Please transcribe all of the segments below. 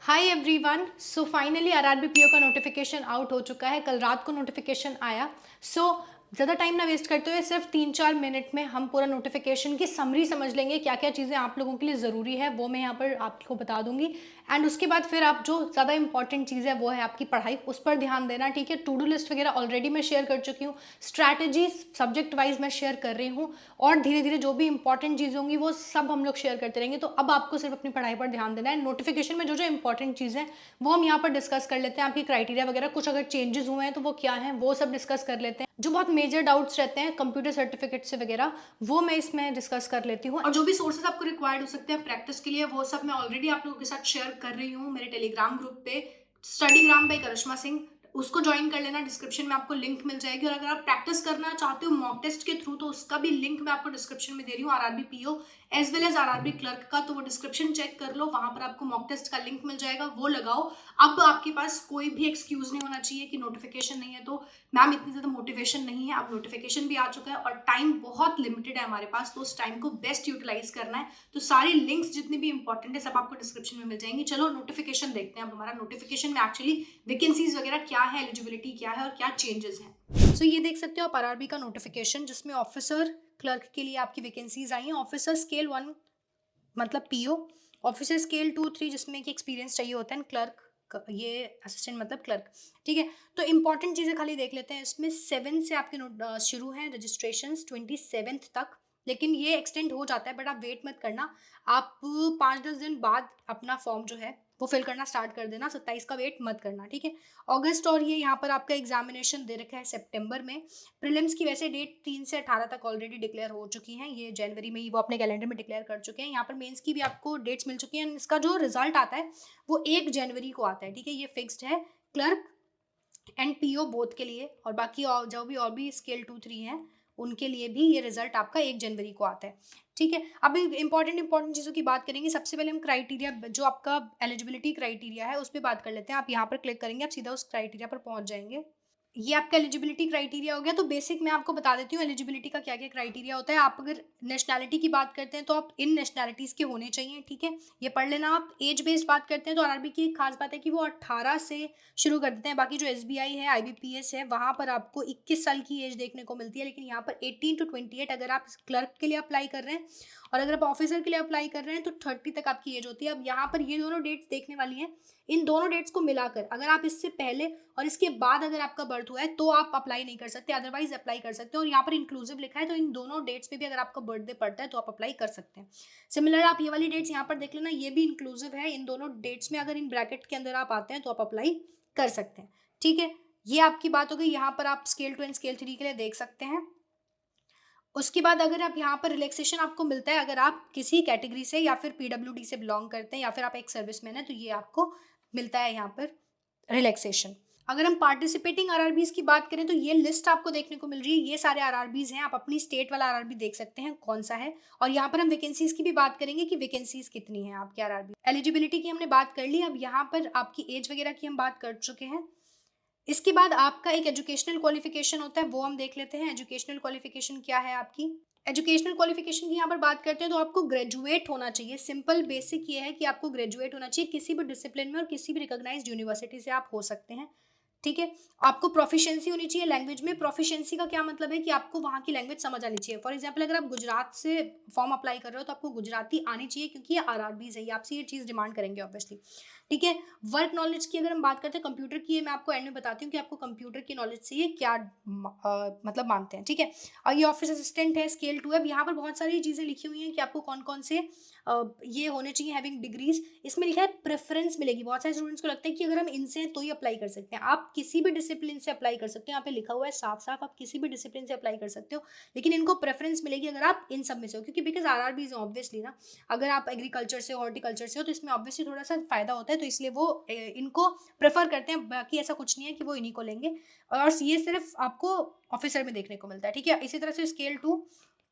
Hi everyone. So finally RRB का notification out हो चुका है। कल रात को नोटिफिकेशन आया। सो ज़्यादा टाइम ना वेस्ट करते हुए सिर्फ 3-4 मिनट में हम पूरा नोटिफिकेशन की समरी समझ लेंगे। क्या क्या चीज़ें आप लोगों के लिए ज़रूरी है वो मैं यहाँ पर आपको बता दूंगी। एंड उसके बाद फिर आप जो ज़्यादा इंपॉर्टेंट चीज़ है वो है आपकी पढ़ाई, उस पर ध्यान देना। ठीक है, टू डू लिस्ट वगैरह ऑलरेडी मैं शेयर कर चुकी हूँ, स्ट्रैटेजी सब्जेक्ट वाइज मैं शेयर कर रही हूँ, और धीरे धीरे जो भी इंपॉर्टेंट चीज़ें होंगी वो सब हम लोग शेयर करते रहेंगे। तो अब आपको सिर्फ अपनी पढ़ाई पर ध्यान देना है। नोटिफिकेशन में जो जो इंपॉर्टेंट चीज़ें हैं वो हम यहाँ पर डिस्कस कर लेते हैं। आपकी क्राइटेरिया वगैरह कुछ अगर चेंजेस हुए हैं तो वो क्या है वो सब डिस्कस कर लेते हैं। जो बहुत मेजर डाउट्स रहते हैं कंप्यूटर सर्टिफिकेट से वगैरह वो मैं इसमें डिस्कस कर लेती हूँ। और जो भी सोर्सेज आपको रिक्वायर्ड हो सकते हैं प्रैक्टिस के लिए वो सब मैं ऑलरेडी आप लोगों के साथ शेयर कर रही हूँ मेरे टेलीग्राम ग्रुप पे, स्टडीग्राम बाय करिश्मा सिंह। उसको ज्वाइन कर लेना, डिस्क्रिप्शन में आपको लिंक मिल जाएगी। और अगर आप प्रैक्टिस करना चाहते हो मॉक टेस्ट के थ्रू तो उसका भी लिंक मैं आपको डिस्क्रिप्शन में दे रही हूँ, RRB PO as well as RRB clerk का। तो वो डिस्क्रिप्शन चेक कर लो, वहां पर आपको मॉक टेस्ट का लिंक मिल जाएगा, वो लगाओ। अब आपके पास कोई भी एक्सक्यूज नहीं होना चाहिए कि नोटिफिकेशन नहीं है तो मैम इतनी ज्यादा मोटिवेशन नहीं है। अब नोटिफिकेशन भी आ चुका है और टाइम बहुत लिमिटेड है हमारे पास, तो उस टाइम को बेस्ट यूटिलाइज करना है। तो सारी लिंक्स जितनी भी इंपॉर्टेंट है सब आपको डिस्क्रिप्शन में मिल जाएंगी। चलो नोटिफिकेशन देखते हैं। अब हमारा नोटिफिकेशन में एक्चुअली वैकेंसीज वगैरह क्या है, एलिजिबिलिटी क्या है और क्या चेंजेस हैं। सो ये देख सकते हो आप आरआरबी का नोटिफिकेशन, जिसमें ऑफिसर क्लर्क के लिए आपकी वैकेंसीज आई हैं। ऑफिसर स्केल 1 मतलब पीओ, ऑफिसर स्केल 2-3 जिसमें कि एक्सपीरियंस चाहिए होता है, क्लर्क ये असिस्टेंट मतलब क्लर्क। ठीक है, तो इंपॉर्टेंट चीज़ें खाली देख लेते हैं। इसमें 7 से आपके शुरू हैं रजिस्ट्रेशन 27 तक, लेकिन ये एक्सटेंड हो जाता है, बट आप वेट मत करना। आप 5-10 दिन बाद अपना फॉर्म जो है वो फिल करना स्टार्ट कर देना, 27 का वेट मत करना। ठीक है, अगस्त और ये यहाँ पर आपका एग्जामिनेशन दे रखा है सितंबर में। प्रीलिम्स की वैसे डेट 3 से 18 तक ऑलरेडी डिक्लेयर हो चुकी हैं, ये जनवरी में ही वो अपने कैलेंडर में डिक्लेयर कर चुके हैं। यहाँ पर मेंस की भी आपको डेट्स मिल चुकी हैं। इसका जो रिजल्ट आता है वो 1 जनवरी को आता है। ठीक है, ये फिक्स्ड है क्लर्क एंड पीओ बोथ के लिए, और बाकी और जो भी स्केल 2-3 हैं उनके लिए भी ये रिजल्ट आपका 1 जनवरी को आता है। ठीक है, अब इंपॉर्टेंट चीज़ों की बात करेंगे। सबसे पहले हम क्राइटेरिया, जो आपका एलिजिबिलिटी क्राइटेरिया है उस पर बात कर लेते हैं। आप यहाँ पर क्लिक करेंगे, आप सीधा उस क्राइटेरिया पर पहुंच जाएंगे। ये आपका एलिजिबिलिटी क्राइटेरिया हो गया। तो बेसिक मैं आपको बता देती हूँ एलिजिबिलिटी का क्या क्या क्राइटेरिया होता है। आप अगर नेशनैलिटी की बात करते हैं तो आप इन नेशनैलिटीज़ के होने चाहिए। ठीक है, ये पढ़ लेना। आप एज बेस्ड बात करते हैं तो आरआरबी की एक खास बात है कि वो 18 से शुरू कर देते हैं। बाकी जो एसबीआई है, आईबीपीएस है, वहाँ पर आपको 21 साल की एज देखने को मिलती है, लेकिन यहाँ पर 18 to 28 अगर आप क्लर्क के लिए अप्लाई कर रहे हैं, और अगर आप ऑफिसर के लिए अप्लाई कर रहे हैं तो 30 तक आपकी एज होती है। अब यहाँ पर ये दोनों डेट्स देखने वाली हैं। इन दोनों डेट्स को मिलाकर अगर आप इससे पहले और इसके बाद अगर आपका बर्थ हुआ है तो आप अप्लाई नहीं कर सकते, अदरवाइज अप्लाई कर सकते हो। और यहाँ पर इंक्लूसिव लिखा है, तो इन दोनों डेट्स पे भी अगर आपका बर्थडे पड़ता है तो आप अप्लाई कर सकते हैं। सिमिलर आप ये वाली डेट्स यहाँ पर देख लेना, ये भी इंक्लूसिव है। इन दोनों डेट्स में अगर इन ब्रैकेट के अंदर आप आते हैं तो आप अप्लाई कर सकते हैं। ठीक है, ये आपकी बात हो गई। यहाँ पर आप स्केल 2 एंड स्केल 3 के लिए देख सकते हैं। उसके बाद अगर आप यहाँ पर रिलैक्सेशन आपको मिलता है अगर आप किसी कैटेगरी से या फिर पीडब्ल्यूडी से बिलोंग करते हैं या फिर आप एक सर्विसमैन है, तो ये आपको मिलता है यहाँ पर रिलैक्सेशन। अगर हम पार्टिसिपेटिंग आरआरबीज की बात करें तो ये लिस्ट आपको देखने को मिल रही है। ये सारे आरआरबीज हैं, आप अपनी स्टेट वाला आरआरबी देख सकते हैं कौन सा है। और यहाँ पर हम वैकेंसीज की भी बात करेंगे कि वैकेंसीज कितनी है आपके आरआरबी। एलिजिबिलिटी की हमने बात कर ली। अब यहाँ पर आपकी एज वगैरह की हम बात कर चुके हैं। इसके बाद आपका एक एजुकेशनल क्वालिफिकेशन होता है, वो हम देख लेते हैं। एजुकेशनल क्वालिफिकेशन क्या है आपकी। एजुकेशनल क्वालिफिकेशन की यहाँ पर बात करते हैं तो आपको ग्रेजुएट होना चाहिए। सिंपल बेसिक ये है कि आपको ग्रेजुएट होना चाहिए किसी भी डिसिप्लिन में, और किसी भी रिकॉग्नाइज्ड यूनिवर्सिटी से आप हो सकते हैं। ठीक है, आपको प्रोफिशिएंसी होनी चाहिए लैंग्वेज में। प्रोफिशिएंसी का क्या मतलब है कि आपको वहाँ की लैंग्वेज समझ आनी चाहिए। फॉर एग्जांपल अगर आप गुजरात से फॉर्म अप्लाई कर रहे हो तो आपको गुजराती आनी चाहिए, क्योंकि ये आरआरबीज है, ये आपसे ये चीज़ डिमांड करेंगे ऑब्वियसली। ठीक है, वर्क नॉलेज की अगर हम बात करते हैं कंप्यूटर की, ये मैं आपको एंड में बताती हूँ कि आपको कंप्यूटर की नॉलेज से ये क्या मतलब मानते हैं। ठीक है, और ये ऑफिस असिस्टेंट है स्केल 2 है। अब यहाँ पर बहुत सारी चीज़ें लिखी हुई हैं कि आपको कौन कौन से ये होने चाहिए हैविंग डिग्रीज। इसमें लिखा है प्रेफरेंस मिलेगी। बहुत सारे स्टूडेंट्स को लगता है कि अगर हम इनसे हैं तो ही अप्लाई कर सकते हैं। आप किसी भी डिसिप्लिन से अप्लाई कर सकते हो, यहाँ पे लिखा हुआ है साफ साफ, आप किसी भी डिसिप्लिन से अप्लाई कर सकते हो, लेकिन इनको प्रेफरेंस मिलेगी अगर आप इन सब में से हो, क्योंकि बिकॉज आरआरबी ऑब्वियसली ना, अगर आप एग्रीकल्चर से हॉर्टिकल्चर से हो तो इसमें ऑब्वियसली थोड़ा सा फायदा होता है, तो इसलिए वो इनको प्रेफर करते हैं। बाकी ऐसा कुछ नहीं है कि वो इन्हीं को लेंगे, और ये सिर्फ आपको ऑफिसर में देखने को मिलता है। ठीक है, इसी तरह से स्केल 2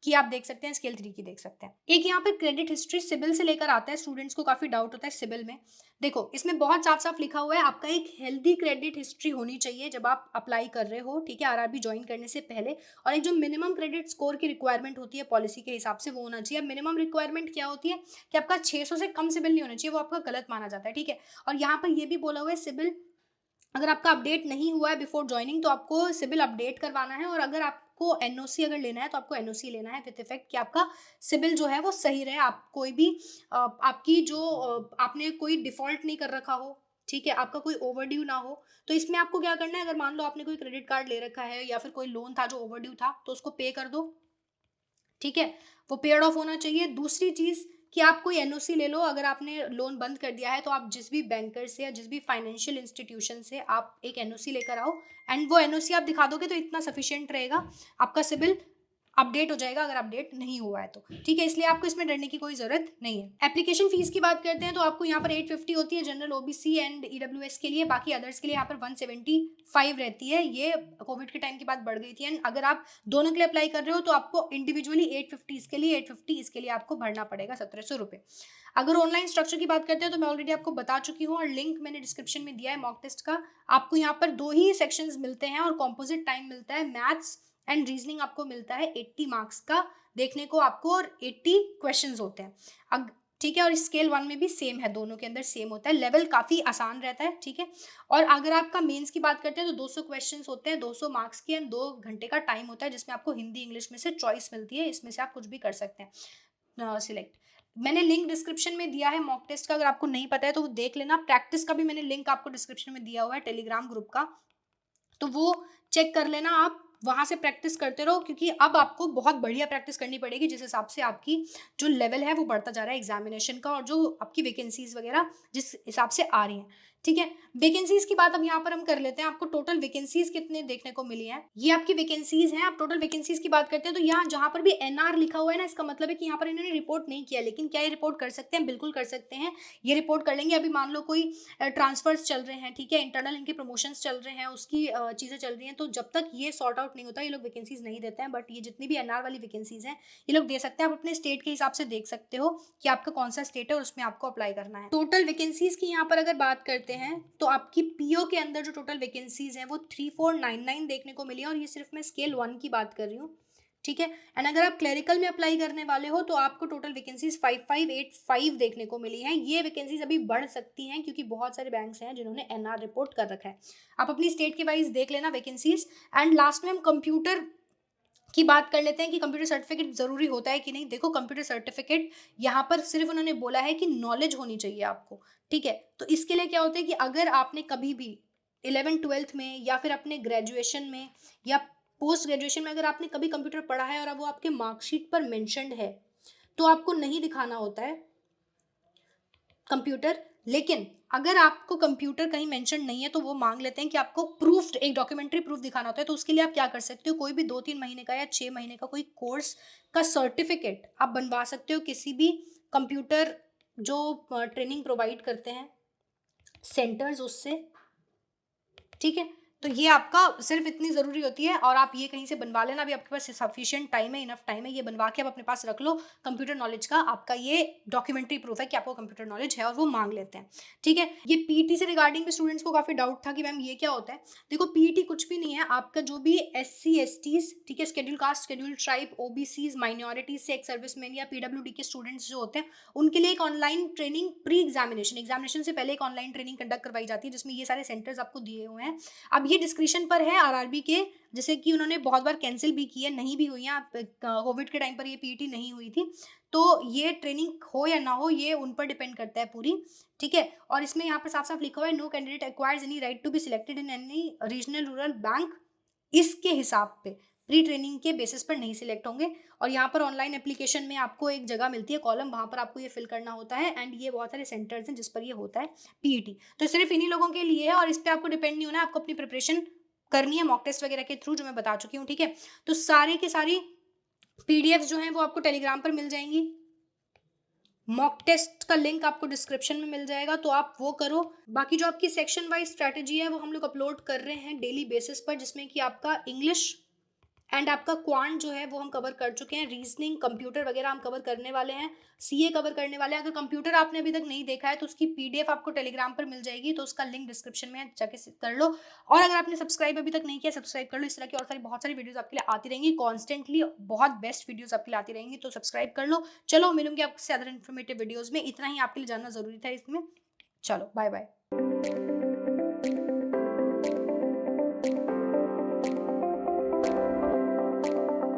की आप देख सकते हैं, स्केल 3 की देख सकते हैं। एक यहाँ पे क्रेडिट हिस्ट्री सिबिल से लेकर आता है, स्टूडेंट्स को काफी डाउट होता है सिबिल में। देखो इसमें बहुत साफ साफ लिखा हुआ है, आपका एक हेल्दी क्रेडिट हिस्ट्री होनी चाहिए जब आप अप्लाई कर रहे हो, ठीक है, आरआरबी ज्वाइन करने से पहले। और एक जो मिनिमम क्रेडिट स्कोर की रिक्वायरमेंट होती है पॉलिसी के हिसाब से वो होना चाहिए। अब मिनिमम रिक्वायरमेंट क्या होती है कि आपका 600 से कम सिबिल नहीं होना चाहिए, वो आपका गलत माना जाता है, ठीक है। और यहाँ पर ये भी बोला हुआ है सिबिल अगर आपका अपडेट नहीं हुआ है बिफोर ज्वाइनिंग तो आपको सिबिल अपडेट करवाना है, और अगर आपको एनओसी अगर लेना है तो आपको एनओसी लेना है विद इफेक्ट कि आपका सिबिल जो है वो सही रहे, आप कोई भी आपकी जो आपने कोई डिफॉल्ट नहीं कर रखा हो, ठीक है, आपका कोई ओवरड्यू ना हो। तो इसमें आपको क्या करना है, अगर मान लो आपने कोई क्रेडिट कार्ड ले रखा है या फिर कोई लोन था जो ओवरड्यू था तो उसको पे कर दो, ठीक है, वो पेड ऑफ होना चाहिए। दूसरी चीज कि आप कोई एनओसी ले लो, अगर आपने लोन बंद कर दिया है तो आप जिस भी बैंकर से या जिस भी फाइनेंशियल इंस्टीट्यूशन से आप एक एनओसी लेकर आओ, एंड वो एनओसी आप दिखा दोगे तो इतना सफिशिएंट रहेगा, आपका सिबिल अपडेट हो जाएगा अगर अपडेट नहीं हुआ है तो, ठीक है। इसलिए आपको इसमें डरने की कोई जरूरत नहीं है। एप्लीकेशन फीस की बात करते हैं तो आपको यहाँ पर 850 होती है जनरल, ओबीसी एंड ईडब्ल्यूएस के लिए, बाकी अदर्स के लिए यहाँ पर 175 रहती है। ये कोविड के टाइम के बाद बढ़ गई थी, एंड अगर आप दोनों के लिए अप्लाई कर रहे हो तो आपको इंडिविजुअली 850 इसके लिए, 850 इसके लिए आपको भरना पड़ेगा 1700 रुपये। अगर ऑनलाइन स्ट्रक्चर की बात करते हैं तो मैं ऑलरेडी आपको बता चुकी हूँ और लिंक मैंने डिस्क्रिप्शन में दिया है मॉक टेस्ट का। आपको यहाँ पर 2 ही सेक्शंस मिलते हैं और कॉम्पोजिट टाइम मिलता है, मैथ्स एंड रीजनिंग आपको मिलता है 80 मार्क्स का देखने को आपको, और 80 क्वेश्चंस होते हैं, ठीक है। और स्केल 1 में भी सेम है, दोनों के अंदर सेम होता है, लेवल काफी आसान रहता है, ठीक है। और अगर आपका मेंस की बात करते हैं तो 200 क्वेश्चंस होते हैं, 200 मार्क्स के, एंड 2 घंटे का टाइम होता है जिसमें आपको हिंदी इंग्लिश में से चॉइस मिलती है, इसमें से आप कुछ भी कर सकते हैं सिलेक्ट। मैंने लिंक डिस्क्रिप्शन में दिया है मॉक टेस्ट का, अगर आपको नहीं पता है तो वो देख लेना। प्रैक्टिस का भी मैंने लिंक आपको डिस्क्रिप्शन में दिया हुआ है टेलीग्राम ग्रुप का, तो वो चेक कर लेना, आप वहां से प्रैक्टिस करते रहो, क्योंकि अब आपको बहुत बढ़िया प्रैक्टिस करनी पड़ेगी जिस हिसाब से आपकी जो लेवल है वो बढ़ता जा रहा है एग्जामिनेशन का, और जो आपकी वैकेंसीज वगैरह जिस हिसाब से आ रही हैं, ठीक है। वैकेंसीज की बात अब यहाँ पर हम कर लेते हैं। आपको टोटल वैकेंसीज कितने देखने को मिली है, ये आपकी वैकेंसीज हैं। आप टोटल वैकेंसीज की बात करते हैं तो यहाँ जहां पर भी एनआर लिखा हुआ है ना, इसका मतलब है कि यहाँ पर इन्होंने रिपोर्ट नहीं किया, लेकिन क्या ये रिपोर्ट कर सकते हैं, बिल्कुल कर सकते हैं, ये रिपोर्ट कर लेंगे। अभी मान लो कोई ट्रांसफर्स चल रहे हैं, ठीक है, इंटरनल इनके प्रमोशंस चल रहे हैं, उसकी चीजें चल रही हैं, तो जब तक ये सॉर्ट आउट नहीं होता ये लोग वैकेंसीज नहीं देते हैं। बट ये जितनी भी एनआर वाली वैकेंसीज हैं ये लोग दे सकते हैं, आप अपने स्टेट के हिसाब से देख सकते हो कि आपका कौन सा स्टेट है और उसमें आपको अप्लाई करना है। टोटल वैकेंसीज की यहाँ पर अगर बात करते हैं तो आपकी पीओ के अंदर जो टोटल वैकेंसीज हैं वो 3499 देखने को मिली है, और ये सिर्फ मैं स्केल 1 की बात कर रही हूँ, ठीक है। एंड अगर आप क्लरिकल में अप्लाई करने वाले हो तो आपको टोटल वैकेंसीज 5585 देखने को मिली हैं। ये वैकेंसीज अभी बढ़ सकती हैं क्योंकि बहुत सारे बैंक्स हैं जिन्होंने एनआर रिपोर्ट कर रखा है। आप अपनी स्टेट के वाइज देख लेना वैकेंसीज। एंड लास्ट में हम कंप्यूटर की बात कर लेते हैं कि कंप्यूटर सर्टिफिकेट जरूरी होता है कि नहीं। देखो कंप्यूटर सर्टिफिकेट यहाँ पर सिर्फ उन्होंने बोला है कि नॉलेज होनी चाहिए आपको, ठीक है। तो इसके लिए क्या होता है कि अगर आपने कभी भी 11th-12th में या फिर अपने ग्रेजुएशन में या पोस्ट ग्रेजुएशन में अगर आपने कभी कंप्यूटर पढ़ा है और अब वो आपके मार्कशीट पर मेंशन्ड है तो आपको नहीं दिखाना होता है कंप्यूटर। लेकिन अगर आपको कंप्यूटर कहीं मेंशन नहीं है तो वो मांग लेते हैं कि आपको प्रूफ, एक डॉक्यूमेंट्री प्रूफ दिखाना होता है। तो उसके लिए आप क्या कर सकते हो, कोई भी 2-3 महीने का या 6 महीने का कोई कोर्स का सर्टिफिकेट आप बनवा सकते हो किसी भी कंप्यूटर जो ट्रेनिंग प्रोवाइड करते हैं सेंटर्स उससे, ठीक है। तो ये आपका सिर्फ इतनी ज़रूरी होती है और आप ये कहीं से बनवा लेना। अभी आपके पास सफिशिएंट टाइम है, इनफ टाइम है, ये बनवा के आप अपने पास रख लो। कंप्यूटर नॉलेज का आपका ये डॉक्यूमेंट्री प्रूफ है कि आपको कंप्यूटर नॉलेज है और वो मांग लेते हैं, ठीक है। ये पीईटी से रिगार्डिंग भी स्टूडेंट्स को काफ़ी डाउट था कि मैम ये क्या होता है। देखो पीईटी कुछ भी नहीं है, आपका जो भी SC STs, ठीक है, schedule caste, schedule tribe, OBCs, minorities से एक सर्विसमैन या PWD के स्टूडेंट्स जो होते हैं उनके लिए एक ऑनलाइन ट्रेनिंग प्री एग्जामिनेशन से पहले एक ऑनलाइन ट्रेनिंग कंडक्ट करवाई जाती है जिसमें ये सारे सेंटर्स आपको दिए हुए हैं। अब ये डिस्क्रिप्शन पर है आरआरबी के, जैसे कि उन्होंने बहुत बार कैंसिल भी की है, नहीं भी हुई है। कोविड के टाइम पर ये पीईटी नहीं हुई थी, तो ये ट्रेनिंग हो या ना हो ये उन पर डिपेंड करता है पूरी, ठीक है। और इसमें यहाँ पर साफ साफ लिखा हुआ है no candidate acquires any right to be selected in any regional rural bank. इसके हिसाब पे प्री ट्रेनिंग के बेसिस पर नहीं सिलेक्ट होंगे। और यहाँ पर ऑनलाइन एप्लीकेशन में आपको एक जगह मिलती है कॉलम, वहाँ पर आपको ये फिल करना होता है। एंड ये बहुत सारे सेंटर्स हैं जिस पर ये होता है पीईटी, तो सिर्फ इन्हीं लोगों के लिए है और इस पर आपको डिपेंड नहीं होना है। आपको अपनी प्रिपरेशन करनी है मॉक टेस्ट वगैरह के थ्रू जो मैं बता चुकी हूँ, ठीक है। तो सारे के सारी पीडीएफ जो हैं वो आपको टेलीग्राम पर मिल जाएंगी। मॉक टेस्ट का लिंक आपको डिस्क्रिप्शन में मिल जाएगा, तो आप वो करो। बाकी जो आपकी सेक्शन वाइज स्ट्रैटेजी है वो हम लोग अपलोड कर रहे हैं डेली बेसिस पर, जिसमें कि आपका इंग्लिश एंड आपका क्वांट जो है वो हम कवर कर चुके हैं, रीजनिंग, कंप्यूटर वगैरह हम कवर करने वाले हैं, सीए कवर करने वाले हैं। अगर कंप्यूटर आपने अभी तक नहीं देखा है तो उसकी पीडीएफ आपको टेलीग्राम पर मिल जाएगी, तो उसका लिंक डिस्क्रिप्शन में है, जाके कर लो। और अगर आपने सब्सक्राइब अभी तक नहीं किया, सब्सक्राइब कर लो। इस तरह की और सारी बहुत सारी वीडियोस आपके लिए आती रहेंगी कॉन्स्टेंटली, बहुत बेस्ट वीडियोस आपके लिए आती रहेंगी, तो सब्सक्राइब कर लो। चलो मिलूंगी आपसे अदर इन्फॉर्मेटिव वीडियोज में, इतना ही आपके लिए जानना जरूरी था इसमें। चलो बाय बाय।